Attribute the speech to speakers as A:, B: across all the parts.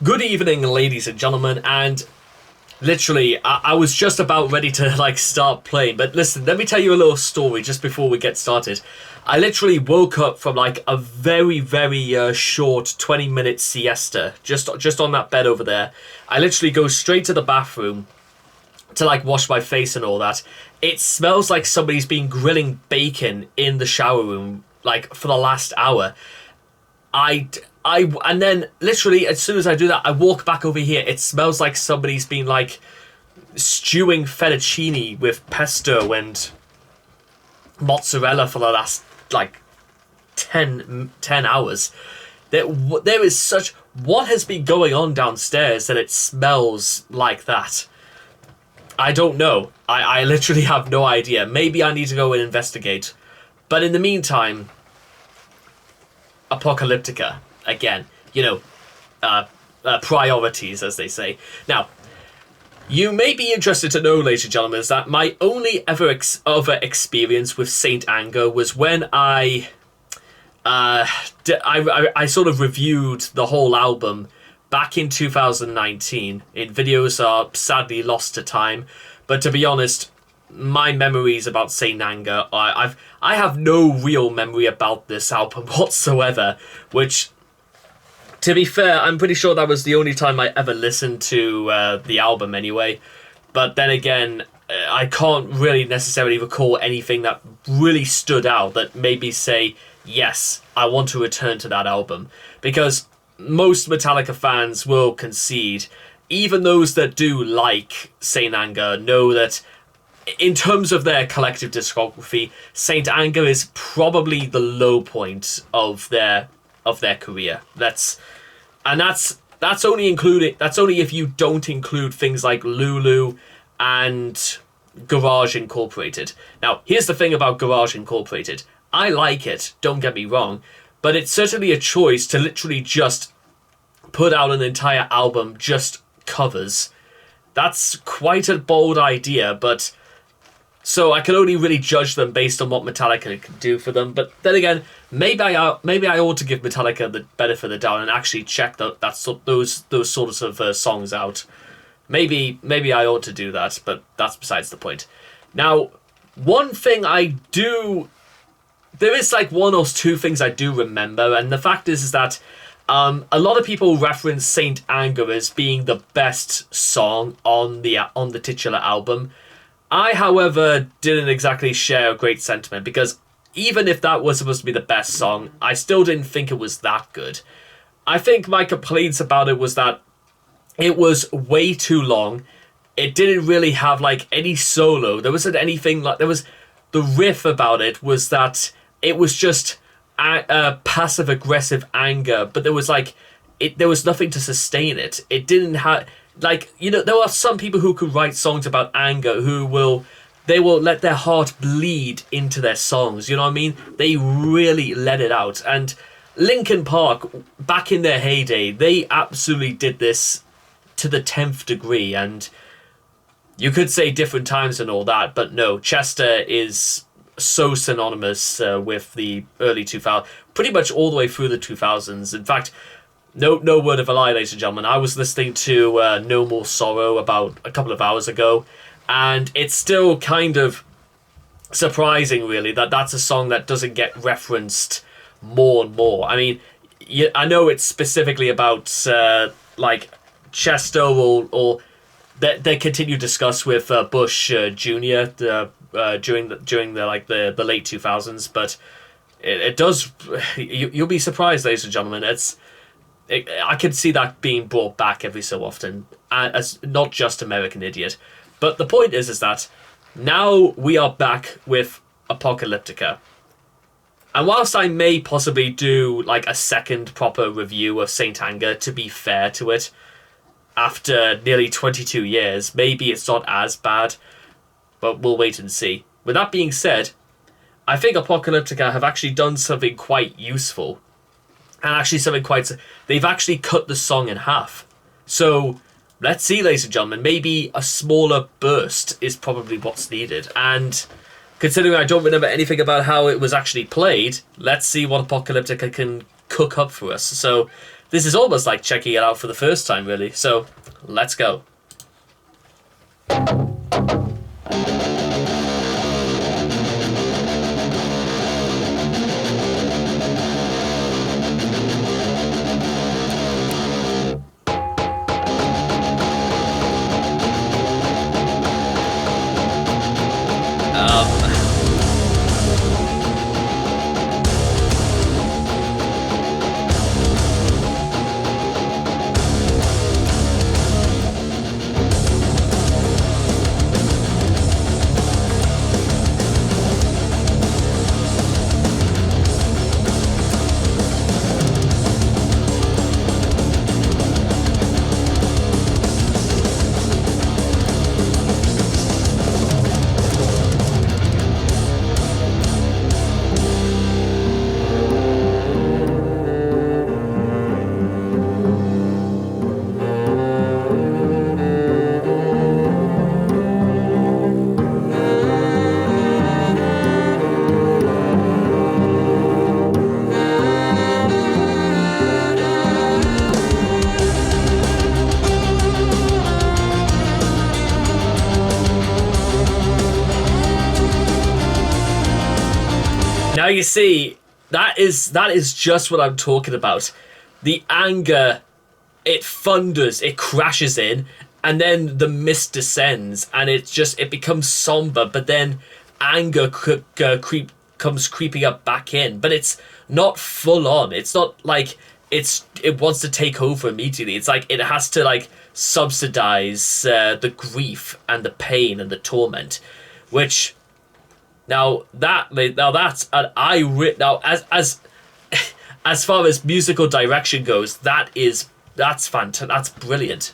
A: Good evening, ladies and gentlemen, and literally, I was just about ready to start playing, but listen, let me tell you a little story just before we get started. I literally woke up from a very, very short 20-minute siesta, just on that bed over there. I literally go straight to the bathroom to wash my face and all that. It smells like somebody's been grilling bacon in the shower room for the last hour. And then literally as soon as I do that, I walk back over here. It smells like somebody's been stewing fettuccine with pesto and mozzarella for the last 10 hours. There is such... What has been going on downstairs that it smells like that? I don't know. I literally have no idea. Maybe I need to go and investigate. But in the meantime, Apocalyptica. Again, priorities, as they say. Now, you may be interested to know, ladies and gentlemen, is that my only other experience with Saint Anger was when I sort of reviewed the whole album back in 2019. Videos are sadly lost to time, but to be honest, my memories about Saint Anger, I have no real memory about this album whatsoever, which, to be fair, I'm pretty sure that was the only time I ever listened to the album anyway. But then again, I can't really necessarily recall anything that really stood out that made me say, yes, I want to return to that album. Because most Metallica fans will concede, even those that do like Saint Anger know that in terms of their collective discography, Saint Anger is probably the low point of their career. That's only if you don't include things like Lulu and Garage Incorporated. Now, here's the thing about Garage Incorporated. I like it, don't get me wrong, but it's certainly a choice to literally just put out an entire album just covers. That's quite a bold idea, but so I can only really judge them based on what Metallica can do for them. But then again, maybe I ought to give Metallica the benefit of the doubt and actually check those sorts of songs out. Maybe I ought to do that, but that's besides the point. Now, one thing there is one or two things I do remember, and the fact is that a lot of people reference Saint Anger as being the best song on the titular album. I, however, didn't exactly share a great sentiment, because even if that was supposed to be the best song, I still didn't think it was that good. I think my complaints about it was that it was way too long. It didn't really have any solo. There wasn't anything the riff about it was that it was just passive aggressive anger, but there was there was nothing to sustain it. It didn't have... there are some people who could write songs about anger who will let their heart bleed into their songs. You know what I mean? They really let it out. And Linkin Park, back in their heyday, they absolutely did this to the 10th degree. And you could say different times and all that, but no, Chester is so synonymous with the early 2000s, pretty much all the way through the 2000s. In fact, no word of a lie, ladies and gentlemen, I was listening to No More Sorrow about a couple of hours ago, and it's still kind of surprising, really, that that's a song that doesn't get referenced more and more. I mean, I know it's specifically about Chester or they continue to discuss with Bush Jr. During the late 2000s, but it does. You'll be surprised, ladies and gentlemen. I can see that being brought back every so often, as not just American Idiot. But the point is that now we are back with Apocalyptica. And whilst I may possibly do a second proper review of Saint Anger, to be fair to it, after nearly 22 years, maybe it's not as bad, but we'll wait and see. With that being said, I think Apocalyptica have actually done something quite useful. And actually they've actually cut the song in half. So, let's see, ladies and gentlemen, maybe a smaller burst is probably what's needed. And considering I don't remember anything about how it was actually played, let's see what Apocalyptica can cook up for us. So, this is almost like checking it out for the first time, really. So let's go. Now you see, that is just what I'm talking about. The anger, it thunders, it crashes in, and then the mist descends, and it becomes somber, but then anger comes creeping up back in. But it's not full on. It's not like it wants to take over immediately. It's like it has to like subsidize the grief and the pain and the torment, which. Now that's as far as musical direction goes, that's fantastic. That's brilliant.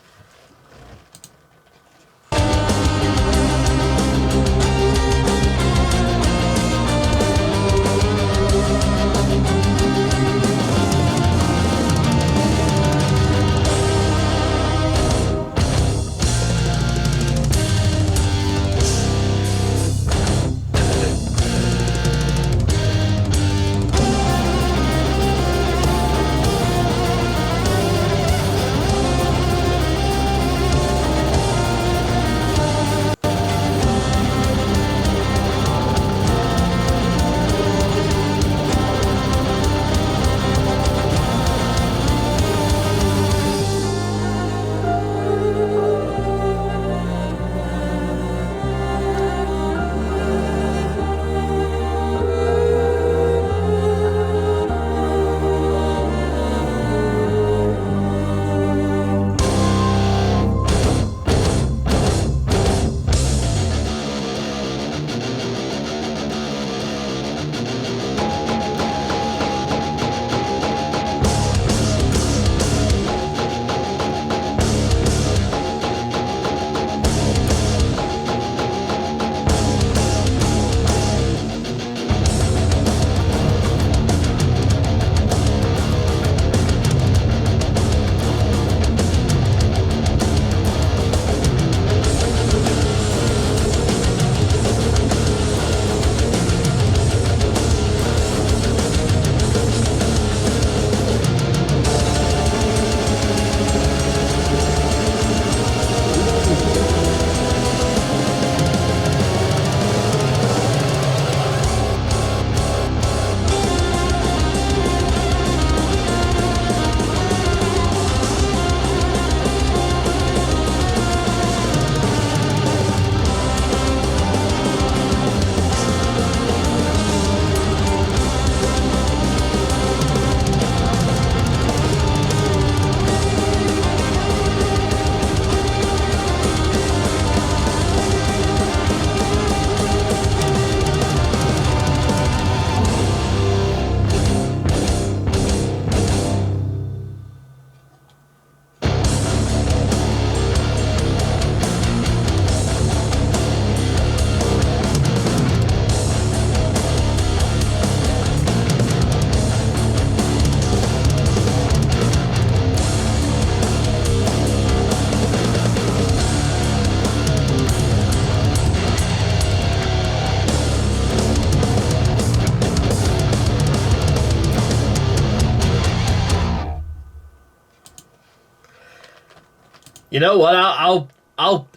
A: You know what?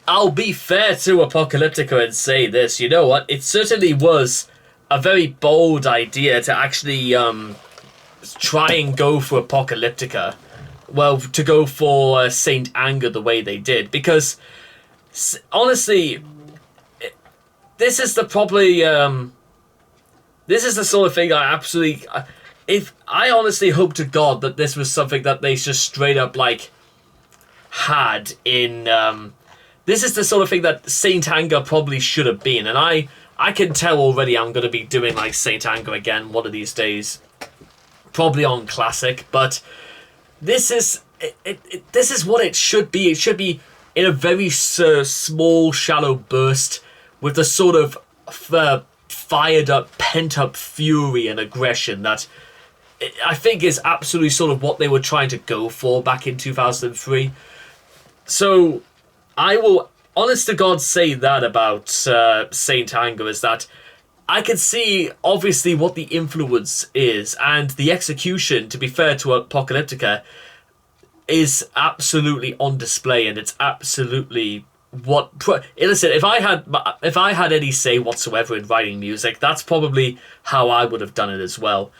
A: I'll be fair to Apocalyptica and say this. You know what? It certainly was a very bold idea to actually try and go for Apocalyptica. Well, to go for Saint Anger the way they did, because honestly, this is the probably this is the sort of thing I absolutely. If I honestly hope to God that this was something that they just straight up like had in. This is the sort of thing that Saint Anger probably should have been, and I can tell already I'm going to be doing like Saint Anger again one of these days, probably on Classic. But this is this is what it should be. It should be in a very small, shallow burst with the sort of fired up, pent up fury and aggression that I think is absolutely sort of what they were trying to go for back in 2003. So I will, honest to God, say that about Saint Anger, is that I can see, obviously, what the influence is, and the execution, to be fair to Apocalyptica, is absolutely on display, and it's absolutely what... Listen, if I had any say whatsoever in writing music, that's probably how I would have done it as well.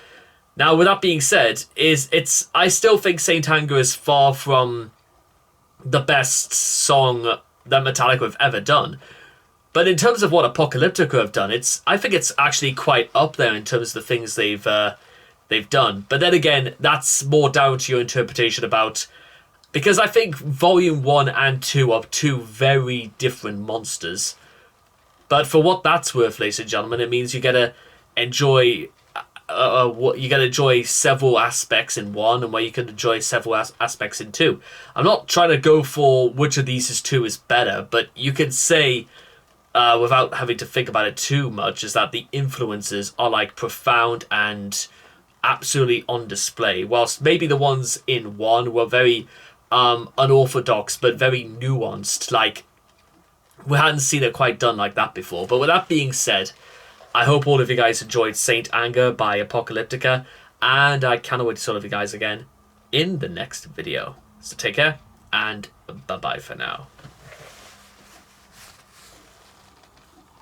A: Now, with that being said, I still think Saint Anger is far from the best song that Metallica have ever done. But in terms of what Apocalyptica have done, I think it's actually quite up there in terms of the things they've done. But then again, that's more down to your interpretation about... Because I think Volume 1 and 2 are two very different monsters. But for what that's worth, ladies and gentlemen, it means you get to enjoy... you can enjoy several aspects in one, and where you can enjoy several aspects in two. I'm not trying to go for which of these two is better, but you can say, without having to think about it too much, is that the influences are like profound and absolutely on display. Whilst maybe the ones in one were very unorthodox, but very nuanced. Like, we hadn't seen it quite done like that before. But with that being said, I hope all of you guys enjoyed Saint Anger by Apocalyptica, and I cannot wait to see all of you guys again in the next video. So take care, and bye-bye for now.